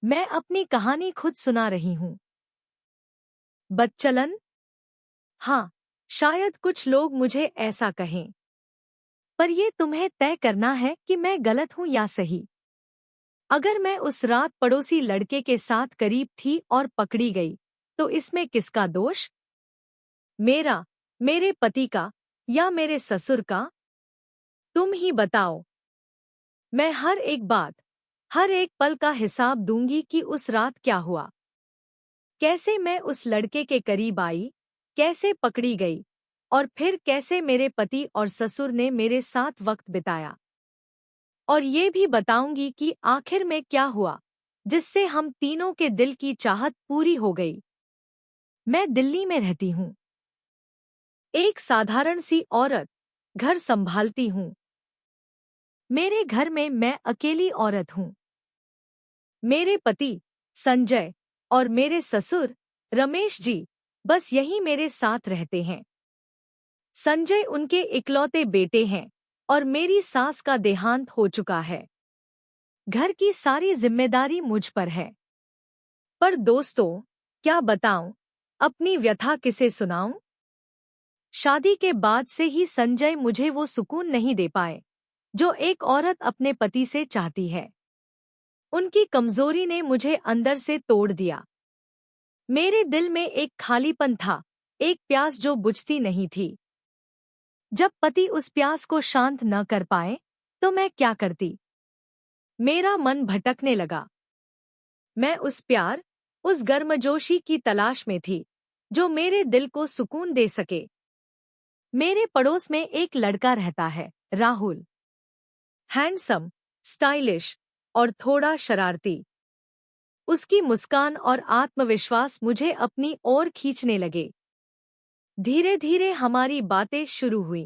मैं अपनी कहानी खुद सुना रही हूँ। बदचलन? हाँ, शायद कुछ लोग मुझे ऐसा कहें। पर ये तुम्हें तय करना है कि मैं गलत हूँ या सही। अगर मैं उस रात पड़ोसी लड़के के साथ करीब थी और पकड़ी गई, तो इसमें किसका दोष? मेरा, मेरे पति का या मेरे ससुर का? तुम ही बताओ। मैं हर एक बात, हर एक पल का हिसाब दूंगी कि उस रात क्या हुआ। कैसे मैं उस लड़के के करीब आई, कैसे पकड़ी गई, और फिर कैसे मेरे पति और ससुर ने मेरे साथ वक्त बिताया। और ये भी बताऊंगी कि आखिर में क्या हुआ, जिससे हम तीनों के दिल की चाहत पूरी हो गई। मैं दिल्ली में रहती हूँ। एक साधारण सी औरत, घर संभालती हूँ। मेरे घर में मैं अकेली औरत हूँ। मेरे पति, संजय, और मेरे ससुर, रमेश जी, बस यही मेरे साथ रहते हैं। संजय उनके इकलौते बेटे हैं और मेरी सास का देहांत हो चुका है। घर की सारी जिम्मेदारी मुझ पर है। पर दोस्तों, क्या बताऊं, अपनी व्यथा किसे सुनाऊं? शादी के बाद से ही संजय मुझे वो सुकून नहीं दे पाए जो एक औरत अपने पति से चाहती है। उनकी कमजोरी ने मुझे अंदर से तोड़ दिया। मेरे दिल में एक खालीपन था, एक प्यास जो बुझती नहीं थी। जब पति उस प्यास को शांत न कर पाए, तो मैं क्या करती? मेरा मन भटकने लगा। मैं उस प्यार, उस गर्मजोशी की तलाश में थी, जो मेरे दिल को सुकून दे सके। मेरे पड़ोस में एक लड़का रहता है, राहुल। हैंडसम, स्टाइलिश और थोड़ा शरारती। उसकी मुस्कान और आत्मविश्वास मुझे अपनी ओर खींचने लगे। धीरे धीरे हमारी बातें शुरू हुई।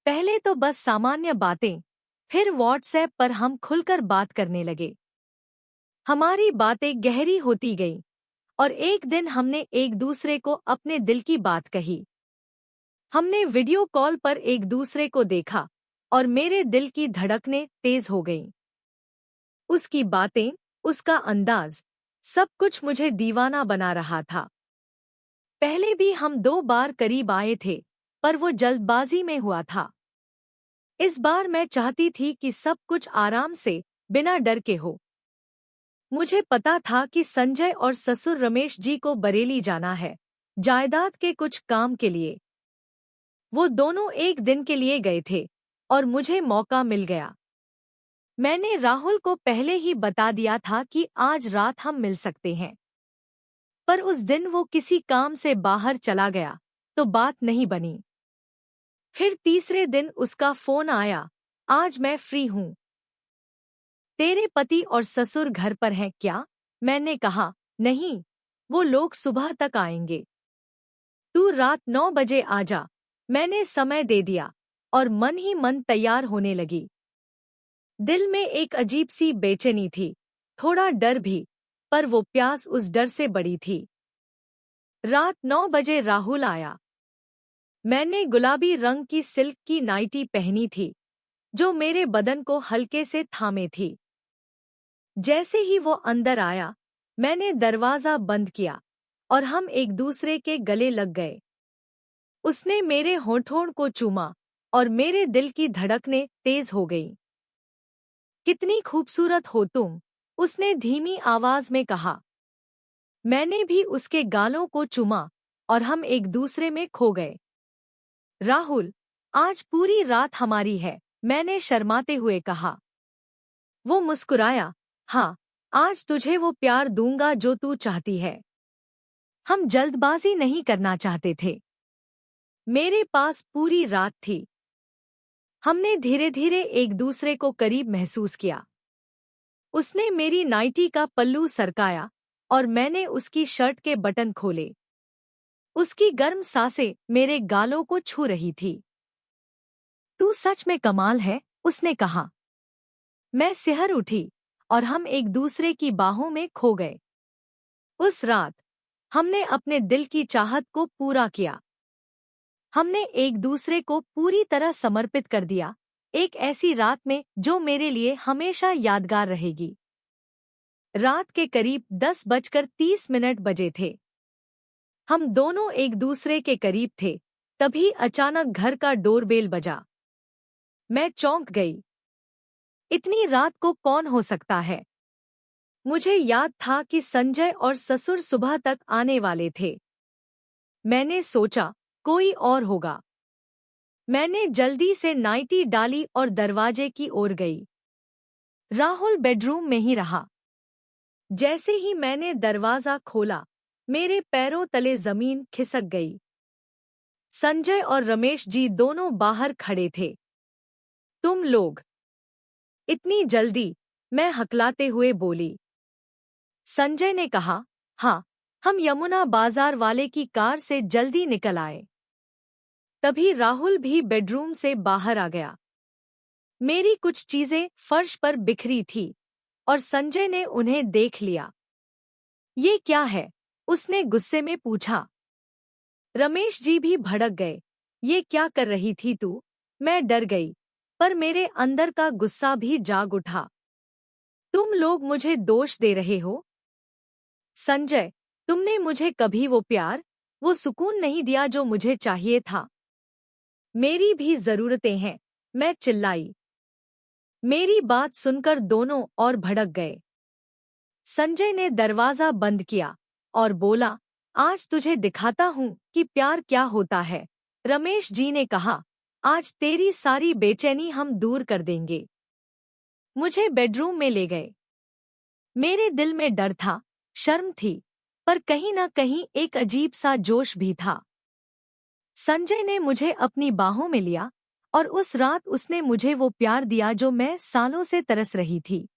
पहले तो बस सामान्य बातें, फिर व्हाट्सएप पर हम खुलकर बात करने लगे। हमारी बातें गहरी होती गईं और एक दिन हमने एक दूसरे को अपने दिल की बात कही। हमने वीडियो कॉल पर एक दूसरे को देखा और मेरे दिल की धड़कनें तेज हो गईं। उसकी बातें, उसका अंदाज, सब कुछ मुझे दीवाना बना रहा था। पहले भी हम 2 बार करीब आए थे, पर वो जल्दबाजी में हुआ था। इस बार मैं चाहती थी कि सब कुछ आराम से, बिना डर के हो। मुझे पता था कि संजय और ससुर रमेश जी को बरेली जाना है, जायदाद के कुछ काम के लिए। वो दोनों एक दिन के लिए गए थे और मुझे मौका मिल गया। मैंने राहुल को पहले ही बता दिया था कि आज रात हम मिल सकते हैं। पर उस दिन वो किसी काम से बाहर चला गया, तो बात नहीं बनी। फिर तीसरे दिन उसका फोन आया, आज मैं फ्री हूँ। तेरे पति और ससुर घर पर हैं क्या? मैंने कहा, नहीं, वो लोग सुबह तक आएंगे। तू रात 9 बजे आ जा। मैंने समय दे दिया और मन ही मन तैयार होने लगी। दिल में एक अजीब सी बेचैनी थी, थोड़ा डर भी, पर वो प्यास उस डर से बड़ी थी। रात 9 बजे राहुल आया। मैंने गुलाबी रंग की सिल्क की नाइटी पहनी थी, जो मेरे बदन को हल्के से थामे थी। जैसे ही वो अंदर आया, मैंने दरवाजा बंद किया और हम एक दूसरे के गले लग गए। उसने मेरे होठों को चूमा और मेरे दिल की धड़कनें तेज हो गईं। कितनी खूबसूरत हो तुम, उसने धीमी आवाज में कहा। मैंने भी उसके गालों को चूमा और हम एक दूसरे में खो गए। राहुल, आज पूरी रात हमारी है, मैंने शर्माते हुए कहा। वो मुस्कुराया, हाँ, आज तुझे वो प्यार दूंगा जो तू चाहती है। हम जल्दबाजी नहीं करना चाहते थे। मेरे पास पूरी रात थी। हमने धीरे धीरे एक दूसरे को करीब महसूस किया। उसने मेरी नाइटी का पल्लू सरकाया और मैंने उसकी शर्ट के बटन खोले। उसकी गर्म सांसें मेरे गालों को छू रही थी। तू सच में कमाल है, उसने कहा। मैं सिहर उठी और हम एक दूसरे की बाहों में खो गए। उस रात हमने अपने दिल की चाहत को पूरा किया। हमने एक दूसरे को पूरी तरह समर्पित कर दिया, एक ऐसी रात में जो मेरे लिए हमेशा यादगार रहेगी। रात के करीब 10:30 बजे थे। हम दोनों एक दूसरे के करीब थे, तभी अचानक घर का डोरबेल बजा। मैं चौंक गई। इतनी रात को कौन हो सकता है? मुझे याद था कि संजय और ससुर सुबह तक आने वाले थे। मैंने सोचा कोई और होगा। मैंने जल्दी से नाइटी डाली और दरवाजे की ओर गई। राहुल बेडरूम में ही रहा। जैसे ही मैंने दरवाजा खोला, मेरे पैरों तले जमीन खिसक गई। संजय और रमेश जी दोनों बाहर खड़े थे। तुम लोग? इतनी जल्दी? मैं हकलाते हुए बोली। संजय ने कहा, हाँ, हम यमुना बाजार वाले की कार से जल्दी निकल आए। तभी राहुल भी बेडरूम से बाहर आ गया। मेरी कुछ चीजें फर्श पर बिखरी थी और संजय ने उन्हें देख लिया। ये क्या है? उसने गुस्से में पूछा। रमेश जी भी भड़क गए। ये क्या कर रही थी तू? मैं डर गई, पर मेरे अंदर का गुस्सा भी जाग उठा। तुम लोग मुझे दोष दे रहे हो? संजय, तुमने मुझे कभी वो प्यार, वो सुकून नहीं दिया जो मुझे चाहिए था। मेरी भी जरूरतें हैं, मैं चिल्लाई। मेरी बात सुनकर दोनों और भड़क गए। संजय ने दरवाजा बंद किया और बोला, आज तुझे दिखाता हूँ कि प्यार क्या होता है। रमेश जी ने कहा, आज तेरी सारी बेचैनी हम दूर कर देंगे। मुझे बेडरूम में ले गए। मेरे दिल में डर था, शर्म थी, पर कहीं ना कहीं एक अजीब सा जोश भी था। संजय ने मुझे अपनी बाहों में लिया और उस रात उसने मुझे वो प्यार दिया जो मैं सालों से तरस रही थी।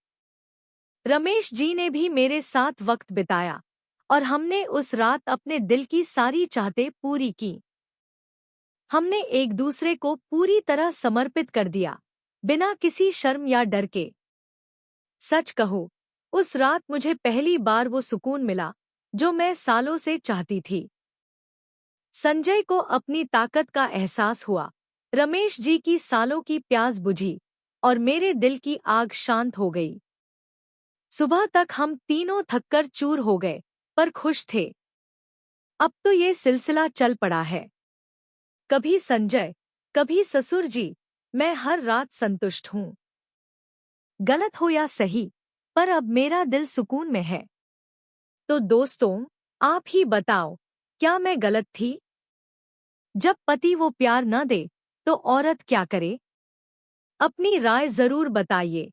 रमेश जी ने भी मेरे साथ वक्त बिताया और हमने उस रात अपने दिल की सारी चाहतें पूरी की। हमने एक दूसरे को पूरी तरह समर्पित कर दिया, बिना किसी शर्म या डर के। सच कहूं, उस रात मुझे पहली बार वो सुकून मिला जो मैं सालों से चाहती थी। संजय को अपनी ताकत का एहसास हुआ, रमेश जी की सालों की प्यास बुझी और मेरे दिल की आग शांत हो गई। सुबह तक हम तीनों थककर चूर हो गए, पर खुश थे। अब तो ये सिलसिला चल पड़ा है। कभी संजय, कभी ससुर जी, मैं हर रात संतुष्ट हूँ। गलत हो या सही, पर अब मेरा दिल सुकून में है। तो दोस्तों, आप ही बताओ, क्या मैं गलत थी? जब पति वो प्यार न दे, तो औरत क्या करे? अपनी राय जरूर बताइए।